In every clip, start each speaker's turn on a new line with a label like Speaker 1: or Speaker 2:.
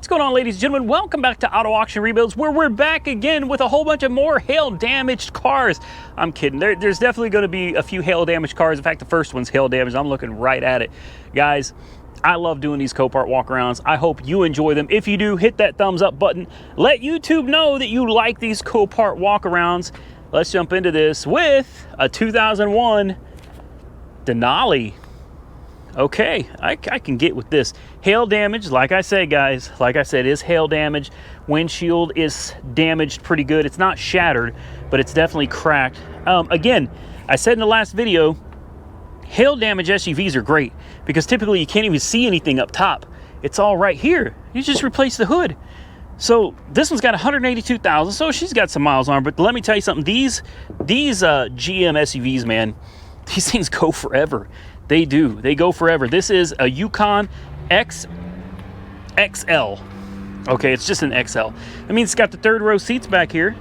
Speaker 1: What's going on, ladies and gentlemen? Welcome back to Auto Auction Rebuilds, where we're back again with a whole bunch of more hail-damaged cars. I'm kidding. There's definitely going to be a few hail-damaged cars. In fact, the first one's hail-damaged. I'm looking right at it. Guys, I love doing these Copart walkarounds. I hope you enjoy them. If you do, hit that thumbs up button. Let YouTube know that you like these Copart walkarounds. Let's jump into this with a 2001 Denali. Okay, I can get with this. Hail damage, like I said, guys, is hail damage. Windshield is damaged pretty good. It's not shattered, but it's definitely cracked. Again, I said in the last video, hail damage SUVs are great because typically you can't even see anything up top. It's all right here. You just replace the hood. So this one's got 182,000, so she's got some miles on her. But let me tell you something, these GM SUVs, man, these things go forever. They do. They go forever. This is a Yukon XL. Okay, it's just an XL. I mean, it's got the third row seats back here.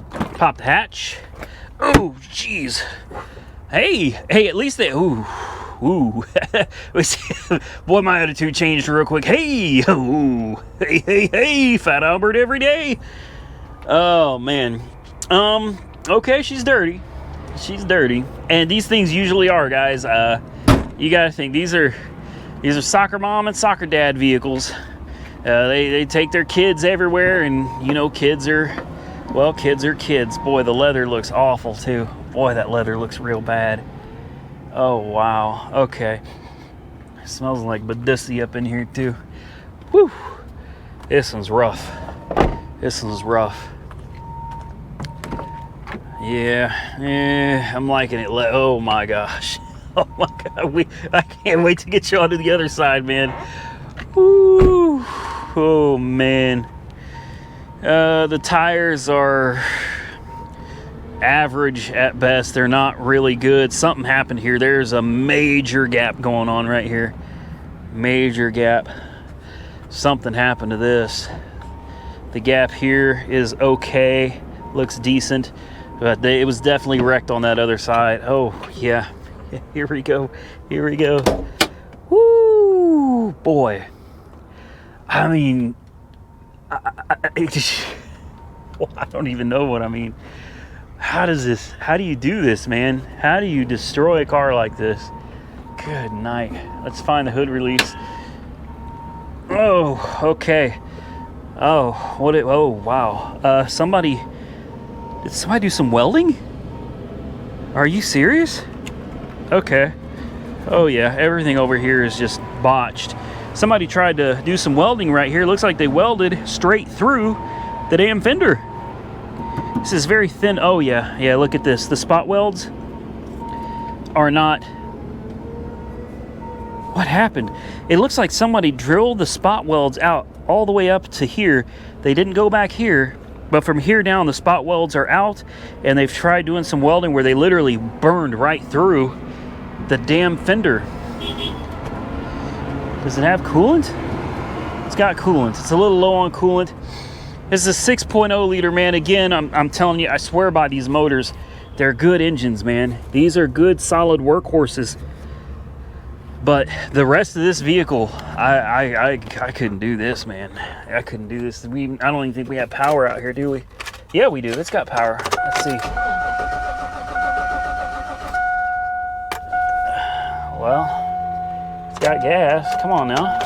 Speaker 1: Pop the hatch. Oh, jeez. Hey, at least they... Ooh. Boy, my attitude changed real quick. Hey, ooh. Hey, Fat Albert every day. Oh, man. Okay, she's dirty. She's dirty, and these things usually are, guys. You gotta think these are soccer mom and soccer dad vehicles. They take their kids everywhere, and you know, kids are kids. Boy, the leather looks awful too. Boy, that leather looks real bad. Oh wow. Okay, it smells like Badissi up in here too. Whew. This one's rough. Yeah, I'm liking it. Oh my gosh. Oh my God. I can't wait to get you onto the other side, man. Woo. Oh man. The tires are average at best. They're not really good. Something happened here. There's a major gap going on right here. Major gap. Something happened to this. The gap here is okay. Looks decent. But it was definitely wrecked on that other side. Oh, yeah. Here we go. Woo! Boy. I mean, I don't even know what I mean. How do you do this, man? How do you destroy a car like this? Good night. Let's find the hood release. Oh, okay. Oh, wow. Did somebody do some welding? Are you serious? Okay. Oh yeah, everything over here is just botched. Somebody tried to do some welding right here. Looks like they welded straight through the damn fender. This is very thin. Oh yeah, look at this. The spot welds are not... What happened? It looks like somebody drilled the spot welds out all the way up to here. They didn't go back here. But from here down, the spot welds are out, and they've tried doing some welding where they literally burned right through the damn fender. Does it have coolant? It's got coolant. It's a little low on coolant. This is a 6.0 liter, man. Again, I'm telling you, I swear by these motors. They're good engines, man. These are good, solid workhorses. But the rest of this vehicle, I couldn't do this, man. I couldn't do this. I don't even think we have power out here, do we? Yeah, we do. It's got power. Let's see. Well, it's got gas. Come on now.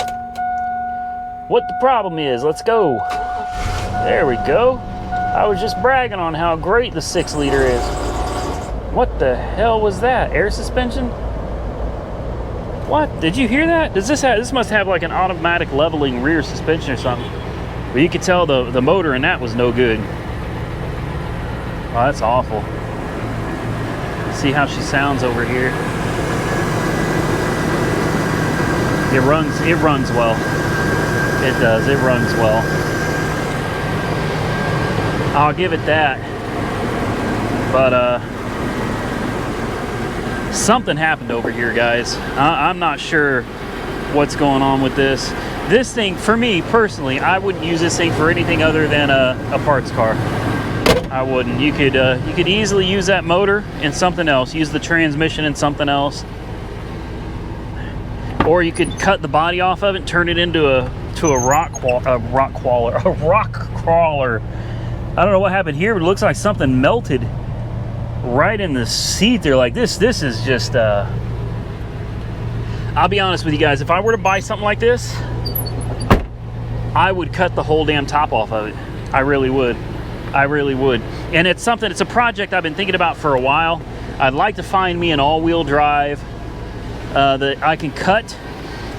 Speaker 1: What the problem is? Let's go. There we go. I was just bragging on how great the 6 liter is. What the hell was that? Air suspension? What? Did you hear that? This must have like an automatic leveling rear suspension or something. But you could tell the motor in that was no good. Oh, that's awful. Let's see how she sounds over here. It runs well. It does. It runs well. I'll give it that. But something happened over here, guys. I'm not sure what's going on with this. This thing, for me personally, I wouldn't use this thing for anything other than a parts car. I wouldn't. You could easily use that motor in something else. Use the transmission in something else. Or you could cut the body off of it and turn it into to a rock crawler. I don't know what happened here, but it looks like something melted right in the seat there. Like this is just, I'll be honest with you guys, if I were to buy something like this, I would cut the whole damn top off of it. I really would. I really would. And it's a project I've been thinking about for a while. I'd like to find me an all-wheel drive that I can cut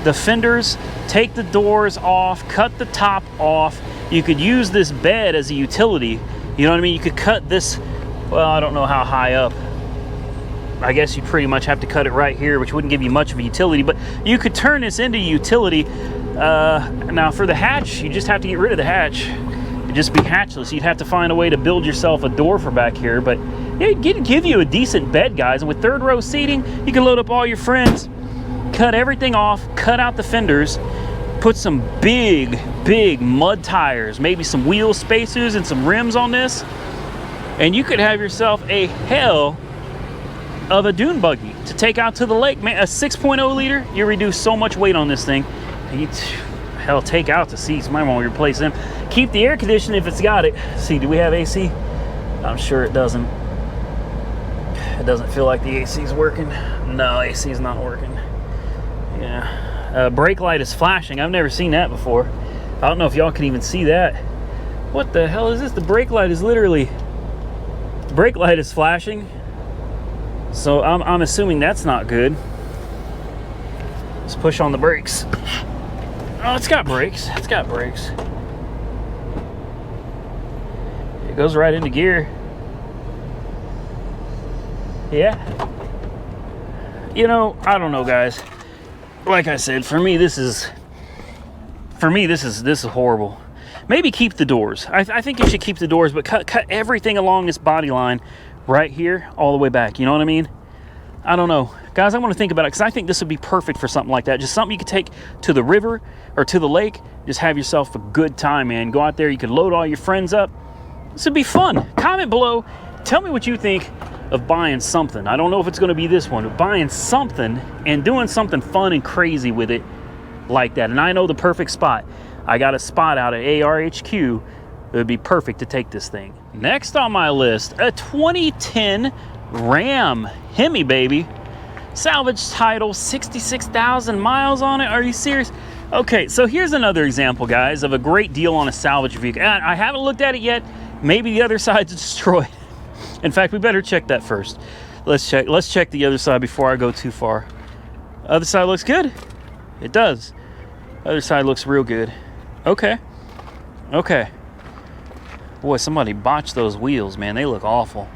Speaker 1: the fenders, take the doors off, cut the top off. You could use this bed as a utility. You know what I mean? You could cut this, well, I don't know how high up. I guess you pretty much have to cut it right here, which wouldn't give you much of a utility, but you could turn this into utility. Now for the hatch, you just have to get rid of the hatch. It'd just be hatchless. You'd have to find a way to build yourself a door for back here, but it'd give you a decent bed, guys. And with third row seating, you can load up all your friends, cut everything off, cut out the fenders, put some big mud tires, maybe some wheel spacers and some rims on this, and you could have yourself a hell of a dune buggy to take out to the lake, man. A 6.0 liter, you reduce so much weight on this thing. Hell, take out the seats, might want to replace them. Keep the air conditioning if it's got it. See, do we have AC? I'm sure it doesn't. It doesn't feel like the AC is working. No, AC is not working. Yeah. Brake light is flashing. I've never seen that before. I don't know if y'all can even see that. What the hell is this? The brake light is literally... The brake light is flashing. So I'm assuming that's not good. Let's push on the brakes. Oh, it's got brakes. It's got brakes. It goes right into gear. Yeah. You know, I don't know, guys. Like I said, for me this is horrible. Maybe keep the doors. I think you should keep the doors, but cut everything along this body line right here all the way back. You know what I mean? I don't know, guys. I want to think about it because I think this would be perfect for something like that. Just something you could take to the river or to the lake. Just have yourself a good time, man. Go out there. You could load all your friends up. This would be fun. Comment below. Tell me what you think of buying something. I don't know if it's going to be this one, but buying something and doing something fun and crazy with it like that. And I know the perfect spot. I got a spot out at ARHQ. It would be perfect to take this thing. Next on my list, a 2010 Ram Hemi, baby. Salvage title, 66,000 miles on it. Are you serious? Okay, so here's another example, guys, of a great deal on a salvage vehicle. And I haven't looked at it yet. Maybe the other side's destroyed. In fact, we better check that first. Let's check the other side before I go too far. Other side looks good. It does. Other side looks real good. Okay. Okay. Boy, somebody botched those wheels, man. They look awful.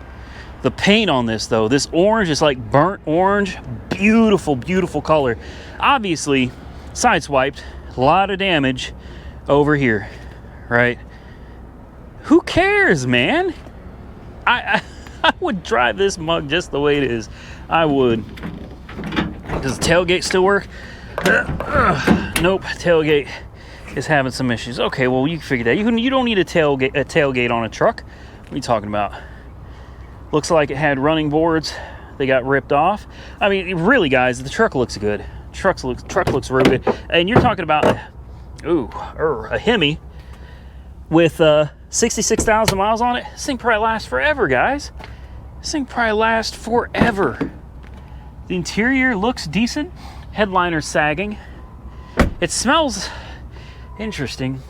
Speaker 1: The paint on this, though, this orange is like burnt orange. Beautiful, beautiful color. Obviously, sideswiped. A lot of damage over here, right? Who cares, man? I would drive this mug just the way it is. I would. Does the tailgate still work? Nope, tailgate is having some issues. Okay, well, you can figure that. You don't need a tailgate on a truck. What are you talking about? Looks like it had running boards. They got ripped off. I mean, really, guys, the truck looks good. Truck looks real good. And you're talking about, a Hemi with 66,000 miles on it. This thing probably lasts forever, guys. This thing probably lasts forever. The interior looks decent. Headliner's sagging. It smells interesting.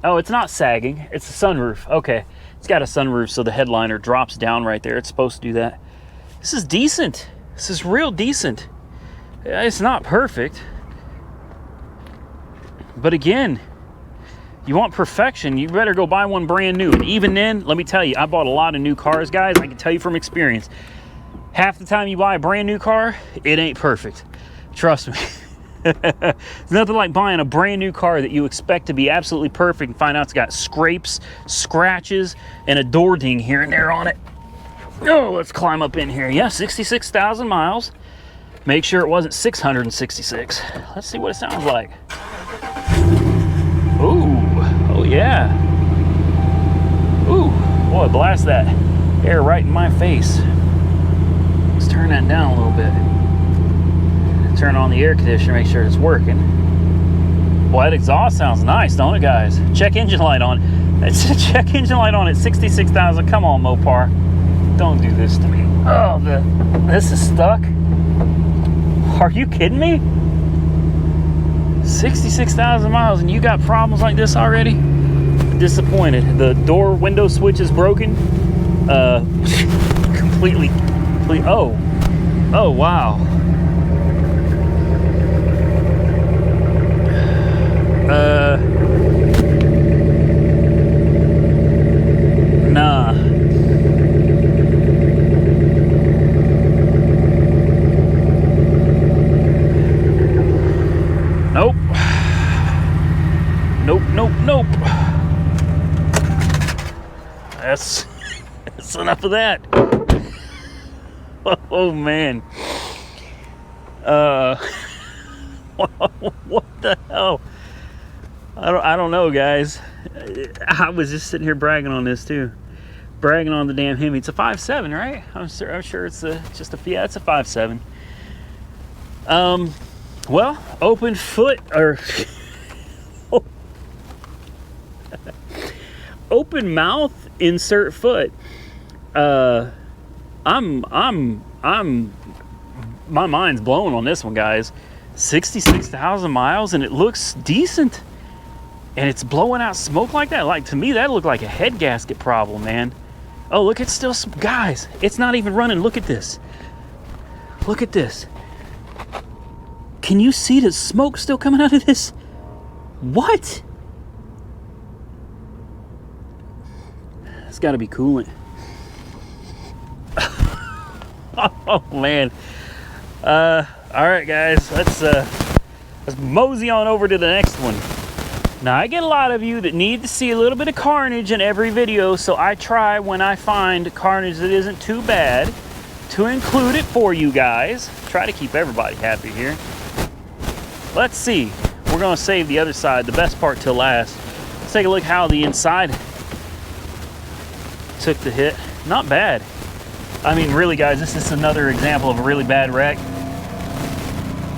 Speaker 1: Oh, it's not sagging. It's a sunroof. Okay. It's got a sunroof, so the headliner drops down right there. It's supposed to do that. This is decent. This is real decent. It's not perfect. But again, you want perfection, you better go buy one brand new. And even then, let me tell you, I bought a lot of new cars, guys. I can tell you from experience. Half the time you buy a brand new car, it ain't perfect. Trust me. It's nothing like buying a brand new car that you expect to be absolutely perfect and find out it's got scrapes, scratches, and a door ding here and there on it. Oh, let's climb up in here. Yeah, 66,000 miles. Make sure it wasn't 666. Let's see what it sounds like. Ooh, oh yeah. Ooh, boy, blast that air right in my face. Let's turn that down a little bit. Turn on the air conditioner, make sure it's working. Boy, that exhaust sounds nice, don't it, guys? Check engine light on. Check engine light on at 66,000. Come on, Mopar. Don't do this to me. Oh, this is stuck. Are you kidding me? 66,000 miles and you got problems like this already? Disappointed. The door window switch is broken. Completely. Oh, wow. Nah. Nope. That's enough of that. Oh man. What the hell? I don't know, guys. I was just sitting here bragging on this too. Bragging on the damn Hemi. It's a 5.7, right? I'm sure it's just a, yeah, it's a 5.7. Well, open foot or open mouth, insert foot. My mind's blown on this one, guys. 66,000 miles and it looks decent. And it's blowing out smoke like that. Like, to me, that looked like a head gasket problem, man. Oh, look, it's still, guys, it's not even running. Look at this. Look at this. Can you see the smoke still coming out of this? What? It's got to be coolant. Oh man. All right, guys, let's mosey on over to the next one. Now, I get a lot of you that need to see a little bit of carnage in every video, so I try, when I find carnage that isn't too bad, to include it for you guys. Try to keep everybody happy here. Let's see. We're gonna save the other side, the best part, till last. Let's take a look how the inside took the hit. Not bad. I mean, really, guys, this is another example of a really bad wreck.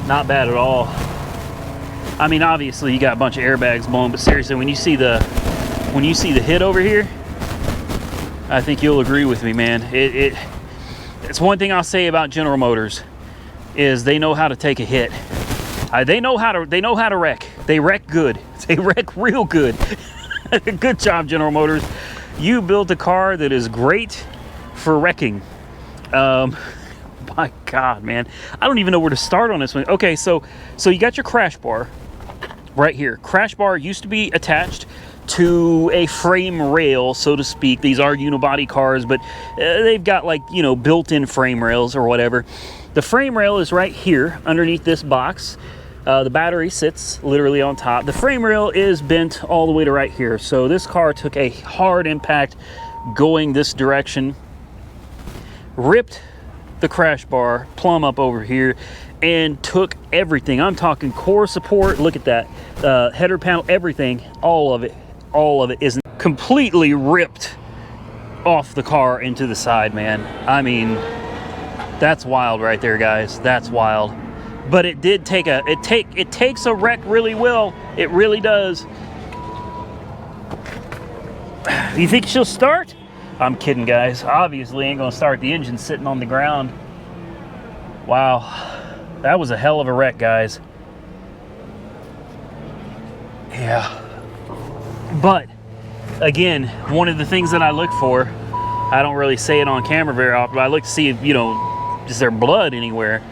Speaker 1: Not bad at all. I mean, obviously you got a bunch of airbags blown, but seriously, when you see the hit over here, I think you'll agree with me, man. It's one thing I'll say about General Motors is they know how to take a hit. They know how to wreck. They wreck good. They wreck real good. Good job, General Motors. You built a car that is great for wrecking. My God, man. I don't even know where to start on this one. Okay, so you got your crash bar right here. Crash bar used to be attached to a frame rail, so to speak. These are unibody cars, but they've got, like, you know, built-in frame rails or whatever. The frame rail is right here underneath this box. The battery sits literally on top. The frame rail is bent all the way to right here. So this car took a hard impact going this direction, ripped the crash bar plumb up over here, and took everything. I'm talking core support. Look at that. Header panel, everything, all of it is completely ripped off the car into the side, man. I mean, that's wild right there, guys. That's wild. But it did take it takes a wreck really well. It really does. You think she'll start? I'm kidding, guys. Obviously ain't gonna start. The engine sitting on the ground. Wow, that was a hell of a wreck, guys. Yeah. But again, one of the things that I look for, I don't really say it on camera very often, but I look to see if, you know, is there blood anywhere?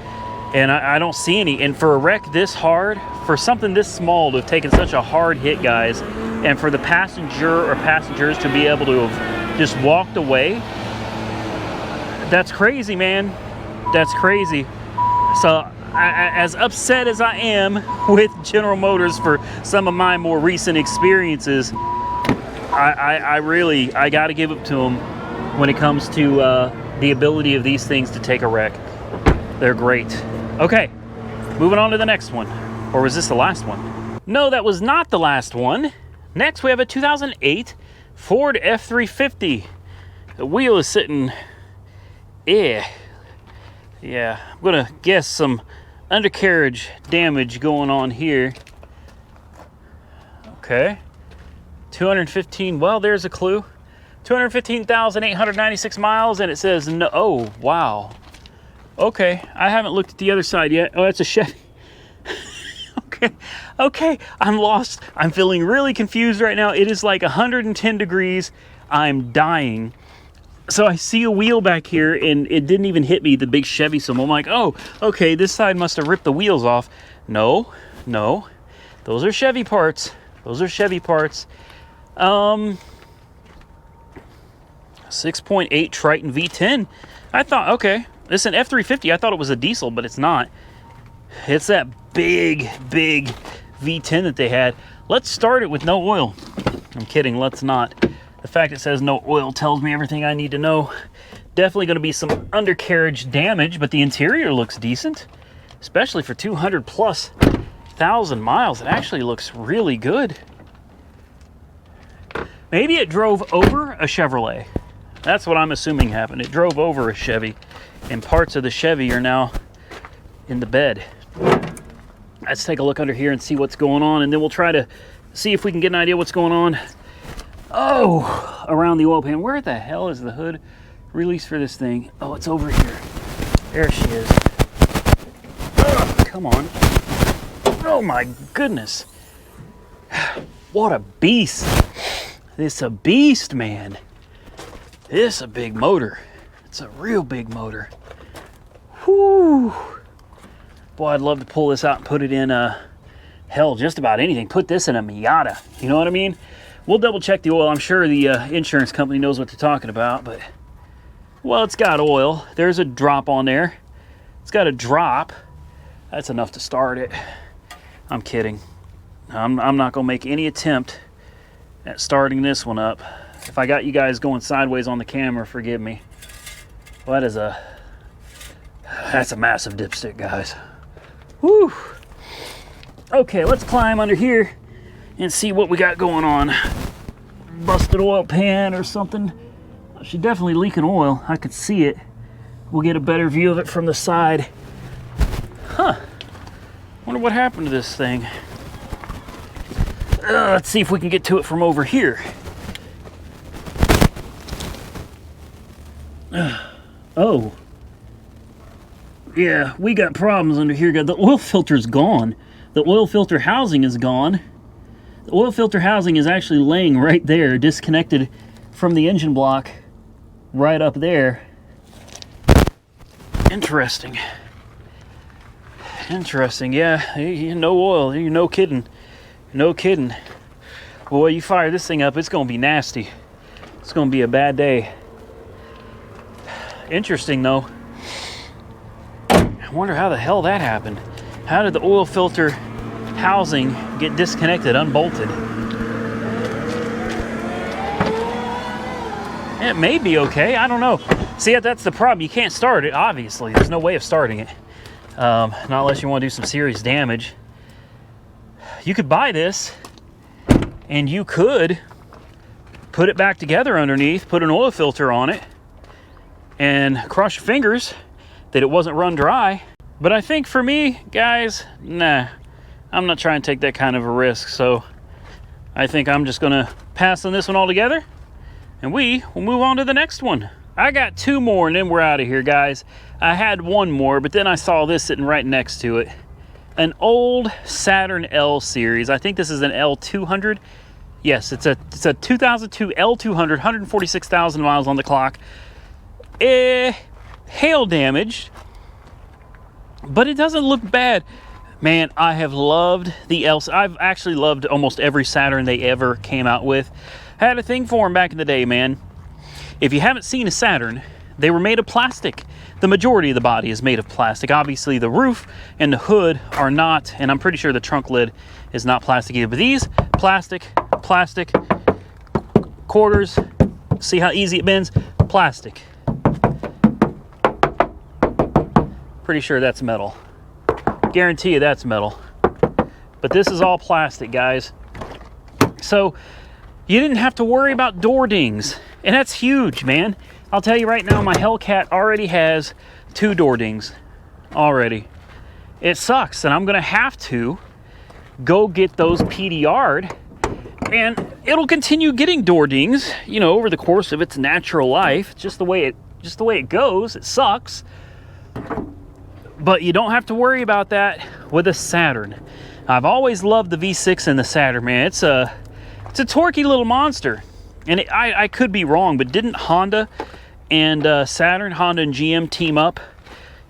Speaker 1: And I don't see any. And for a wreck this hard, for something this small to have taken such a hard hit, guys, and for the passenger or passengers to be able to have just walked away, that's crazy, man. That's crazy. So as upset as I am with General Motors for some of my more recent experiences, I got to give it to them when it comes to the ability of these things to take a wreck. They're great. Okay, moving on to the next one. Or was this the last one? No, that was not the last one. Next, we have a 2008 Ford F-350. The wheel is sitting, yeah, I'm gonna guess some undercarriage damage going on here. Okay. 215, well, there's a clue. 215,896 miles, and it says no. Oh, wow. Okay, I haven't looked at the other side yet. Oh, that's a Chevy. Okay, I'm lost. I'm feeling really confused right now. It is like 110 degrees. I'm dying. So I see a wheel back here, and it didn't even hit me, the big Chevy symbol. I'm like, oh, okay, this side must have ripped the wheels off. No, no, those are Chevy parts. Those are Chevy parts. 6.8 Triton V10. I thought, okay, this is an F350. I thought it was a diesel, but it's not. It's that big V10 that they had. Let's start it with no oil. I'm kidding, let's not. The fact it says no oil tells me everything I need to know. Definitely going to be some undercarriage damage, but the interior looks decent, especially for 200,000+ miles. It actually looks really good. Maybe it drove over a Chevrolet. That's what I'm assuming happened. It drove over a Chevy, and parts of the Chevy are now in the bed. Let's take a look under here and see what's going on, and then we'll try to see if we can get an idea what's going on. Oh, around the oil pan. Where the hell is the hood release for this thing? Oh, it's over here. There she is. Oh, come on. Oh my goodness. What a beast. This a beast, man. This a big motor. It's a real big motor. Whew. Boy, I'd love to pull this out and put it in hell, just about anything. Put this in a Miata. You know what I mean? We'll double check the oil. I'm sure the insurance company knows what they're talking about, but well, it's got oil. There's a drop on there. It's got a drop. That's enough to start it. I'm kidding. I'm not gonna make any attempt at starting this one up. If I got you guys going sideways on the camera, forgive me. Well, that's a massive dipstick, guys. Whew. Okay, let's climb under here and see what we got going on. Busted oil pan or something. She's definitely leaking oil. I could see it. We'll get a better view of it from the side. Huh. Wonder what happened to this thing. Let's see if we can get to it from over here. Oh. Yeah, we got problems under here. The oil filter's gone. The oil filter housing is gone. The oil filter housing is actually laying right there, disconnected from the engine block, right up there. Interesting. Interesting, yeah, no oil, you're no kidding. No kidding. Boy, you fire this thing up, it's gonna be nasty. It's gonna be a bad day. Interesting though. I wonder how the hell that happened. How did the oil filter housing get disconnected, unbolted? It may be okay, I don't know. See, that's the problem. You can't start it, obviously. There's no way of starting it. Not unless you want to do some serious damage. You could buy this, and you could put it back together underneath, put an oil filter on it, and cross your fingers that it wasn't run dry. But I think for me, guys, nah, I'm not trying to take that kind of a risk. So I think I'm just gonna pass on this one altogether, and we will move on to the next one. I got two more and then we're out of here, guys. I had one more, but then I saw this sitting right next to it. An old Saturn L series. I think this is an L200. Yes, it's a 2002 L200, 146,000 miles on the clock. Hail damaged, but it doesn't look bad. Man, I have loved the L. I've actually loved almost every Saturn they ever came out with. I had a thing for them back in the day, man. If you haven't seen a Saturn, they were made of plastic. The majority of the body is made of plastic. Obviously, the roof and the hood are not, and I'm pretty sure the trunk lid is not plastic either. But these, plastic, quarters, see how easy it bends? Plastic. Pretty sure that's metal. Guarantee you that's metal. But this is all plastic, guys. So you didn't have to worry about door dings. And that's huge, man. I'll tell you right now, my Hellcat already has 2 door dings already. It sucks, and I'm gonna have to go get those PDR'd And it'll continue getting door dings, you know, over the course of its natural life. Just the way it goes. It sucks. But you don't have to worry about that with a Saturn. I've always loved the V6 and the Saturn, man. It's a torquey little monster. And I could be wrong, but didn't Honda and Saturn, Honda and GM team up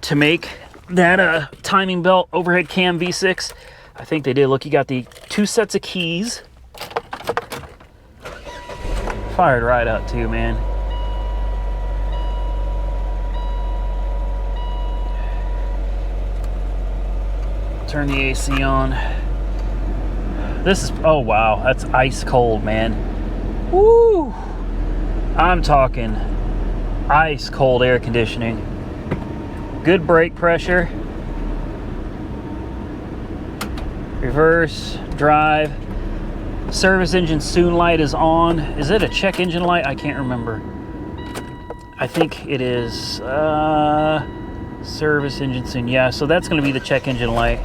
Speaker 1: to make that timing belt overhead cam V6? I think they did. Look, you got the 2 sets of keys. Fired right up too, man. Turn the AC on. This is, oh wow, that's ice cold, man. Woo! I'm talking ice cold air conditioning. Good brake pressure. Reverse, drive. Service engine soon light is on. Is it a check engine light? I can't remember. I think it is service engine soon. Yeah, so that's going to be the check engine light.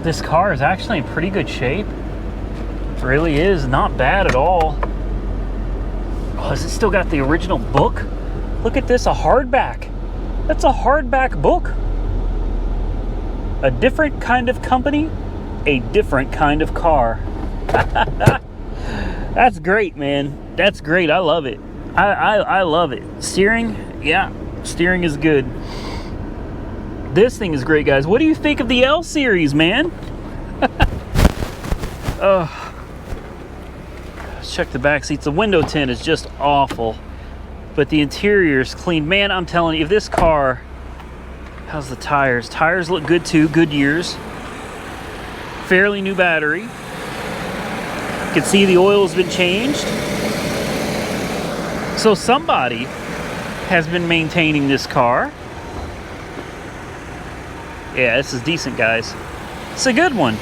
Speaker 1: This car is actually in pretty good shape. It really is. Not bad at all. Oh, has it still got the original book? Look at this, a hardback. That's a hardback book. A different kind of company, a different kind of car. That's great, man. That's great. I love it. I love it. Steering, yeah, steering is good. This thing is great, guys. What do you think of the L series, man? Let's check the back seats. The window tint is just awful, but the interior is clean. Man, I'm telling you, if this car, how's the tires? Tires look good too, good years. Fairly new battery. You can see the oil's been changed. So somebody has been maintaining this car. Yeah, this is decent, guys. It's a good one.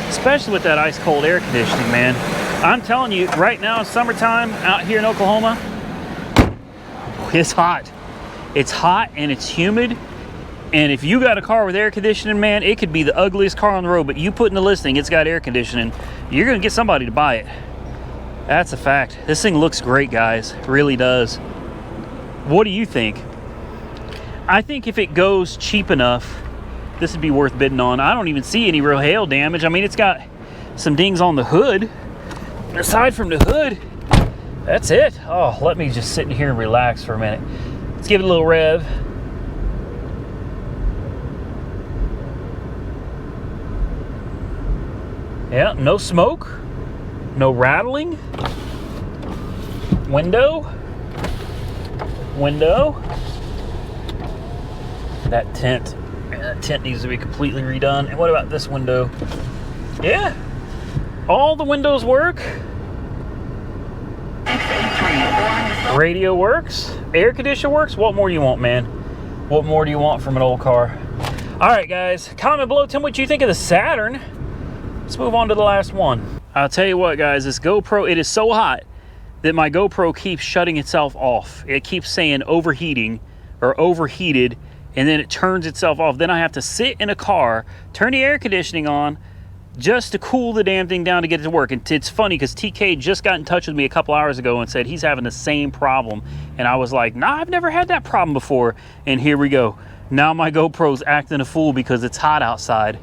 Speaker 1: Especially with that ice cold air conditioning, man. I'm telling you, right now, summertime out here in Oklahoma, it's hot. It's hot and it's humid. And if you got a car with air conditioning, man, it could be the ugliest car on the road, but you put in the listing, it's got air conditioning, you're gonna get somebody to buy it. That's a fact. This thing looks great, guys. It really does. What do you think? I think if it goes cheap enough, this would be worth bidding on. I don't even see any real hail damage. I mean, it's got some dings on the hood. Aside from the hood, that's it. Oh, let me just sit in here and relax for a minute. Let's give it a little rev. Yeah, no smoke, no rattling. Window. That tint. That tint needs to be completely redone. And what about this window? Yeah, all the windows work. Radio works. Air conditioner works. What more do you want, man? What more do you want from an old car? All right, guys. Comment below. Tell me what you think of the Saturn. Let's move on to the last one. I'll tell you what, guys. This GoPro, it is so hot that my GoPro keeps shutting itself off. It keeps saying overheating or overheated, and then it turns itself off. Then I have to sit in a car, turn the air conditioning on just to cool the damn thing down to get it to work. And it's funny because TK just got in touch with me a couple hours ago and said he's having the same problem. And I was like, nah, I've never had that problem before. And here we go. Now my GoPro's acting a fool because it's hot outside.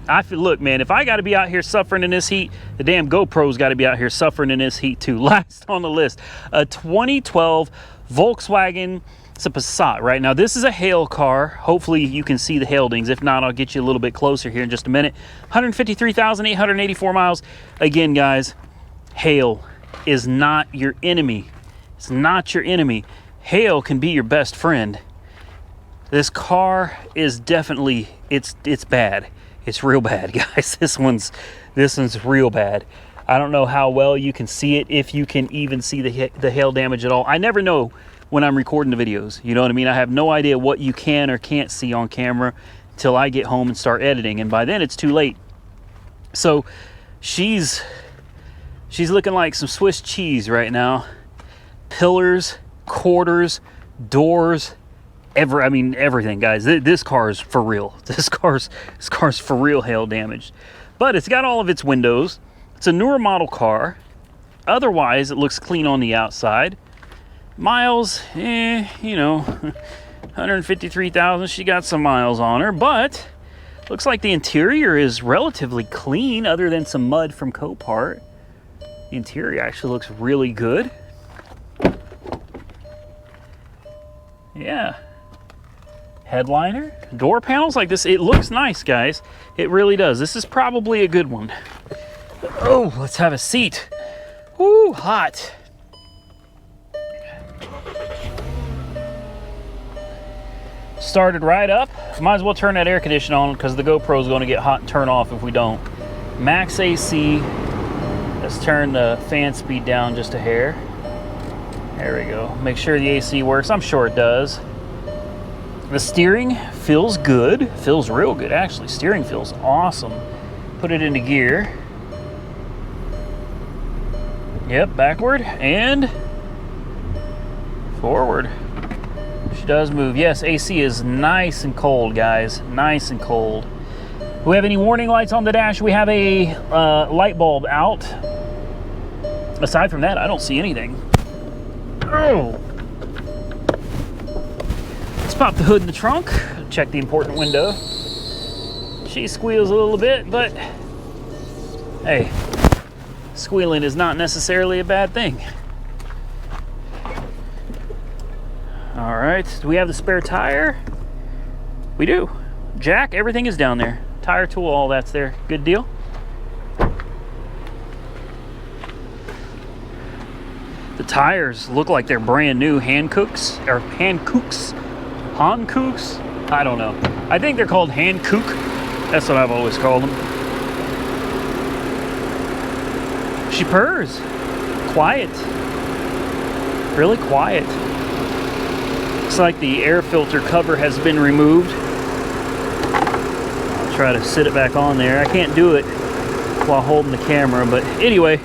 Speaker 1: I feel, look, man, if I got to be out here suffering in this heat, the damn GoPro's got to be out here suffering in this heat too. Last on the list, a 2012 Volkswagen. It's a Passat. Right now, this is a hail car. Hopefully you can see the hail dings. If not, I'll get you a little bit closer here in just a minute. 153,884 miles. Again, guys, hail is not your enemy. It's not your enemy. Hail can be your best friend. This car is definitely, it's bad. It's real bad, guys. This one's real bad. I don't know how well you can see it, if you can even see the hail damage at all. I never know when I'm recording the videos. You know what I mean? I have no idea what you can or can't see on camera until I get home and start editing, and by then it's too late. So she's looking like some Swiss cheese right now. Pillars, quarters, doors, I mean everything, guys. This car is for real. This car's for real hail damaged. but it's got all of its windows. It's a newer model car. Otherwise, it looks clean on the outside. Miles, you know, 153,000. She got some miles on her, but looks like the interior is relatively clean other than some mud from Copart. The interior actually looks really good. Yeah. Headliner, door panels like this. It looks nice, guys. It really does. This is probably a good one. Oh, let's have a seat. Woo, hot. Started right up. Might as well turn that air conditioner on because the GoPro is going to get hot and turn off if we don't. Max AC. Let's turn the fan speed down just a hair. There we go. Make sure the AC works. I'm sure it does. The steering feels good. Feels real good, actually. Steering feels awesome. Put it into gear. Yep, backward and forward. She does move. Yes, AC is nice and cold, guys. Nice and cold. Do we have any warning lights on the dash? We have a light bulb out. Aside from that, I don't see anything. Oh! Let's pop the hood in the trunk. Check the important window. She squeals a little bit, but hey, squealing is not necessarily a bad thing. All right, do we have the spare tire? We do. Jack, everything is down there. Tire tool, all that's there. Good deal. The tires look like they're brand new. Hankooks. I don't know. I think they're called Hankook. That's what I've always called them. She purrs. Quiet. Really quiet. Looks like the air filter cover has been removed. I'll try to sit it back on there. I can't do it while holding the camera, but anyway,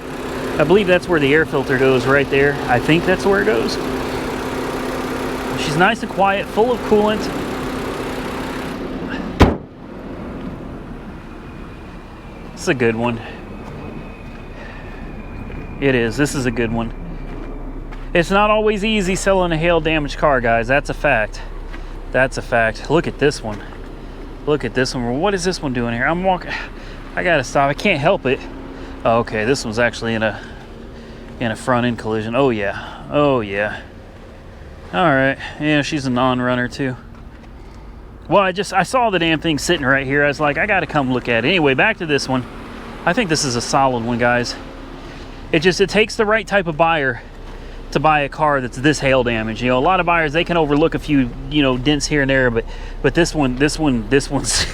Speaker 1: I believe that's where the air filter goes, right there. I think that's where it goes. She's nice and quiet, full of coolant. It's a good one. It is. This is a good one. It's not always easy selling a hail damaged car, guys. That's a fact. That's a fact. Look at this one. Look at this one. What is this one doing here? I'm walking. I gotta stop. I can't help it. Oh, okay, this one's actually in a front end collision. Oh yeah. Oh yeah. All right. Yeah, she's a non-runner too. Well, I saw the damn thing sitting right here. I was like, I gotta come look at it. Anyway, back to this one. I think this is a solid one, guys. It takes the right type of buyer to buy a car that's this hail damage. You know, a lot of buyers, they can overlook a few, you know, dents here and there, but this one's this one's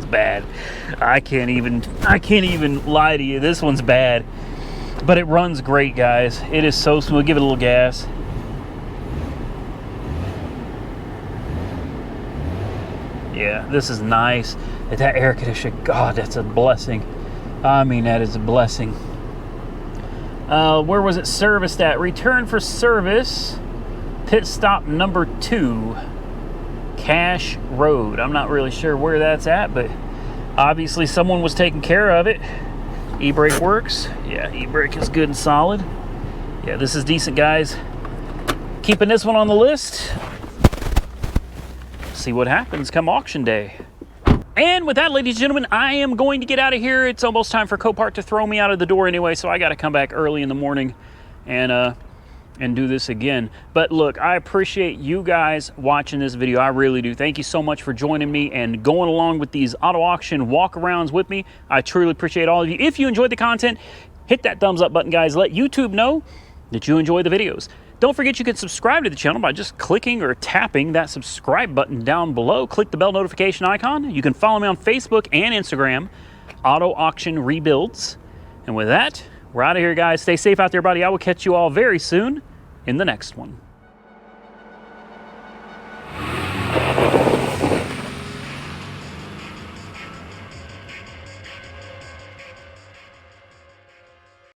Speaker 1: bad. I can't even lie to you. This one's bad, but it runs great, guys. It is so smooth. Give it a little gas. Yeah, this is nice. That air conditioner, God, that's a blessing. I mean, that is a blessing. Where was it serviced at? Return for service. Pit stop number 2. Cash Road. I'm not really sure where that's at, but obviously someone was taking care of it. E-brake works. Yeah, e-brake is good and solid. Yeah, this is decent, guys. Keeping this one on the list. See what happens come auction day. And with that, ladies and gentlemen, I am going to get out of here. It's almost time for Copart to throw me out of the door anyway, so I got to come back early in the morning and do this again. But look, I appreciate you guys watching this video. I really do. Thank you so much for joining me and going along with these auto auction walk-arounds with me. I truly appreciate all of you. If you enjoyed the content, hit that thumbs up button, guys. Let YouTube know that you enjoy the videos. Don't forget you can subscribe to the channel by just clicking or tapping that subscribe button down below. Click the bell notification icon. You can follow me on Facebook and Instagram, Auto Auction Rebuilds. And with that, we're out of here, guys. Stay safe out there, buddy. I will catch you all very soon in the next one.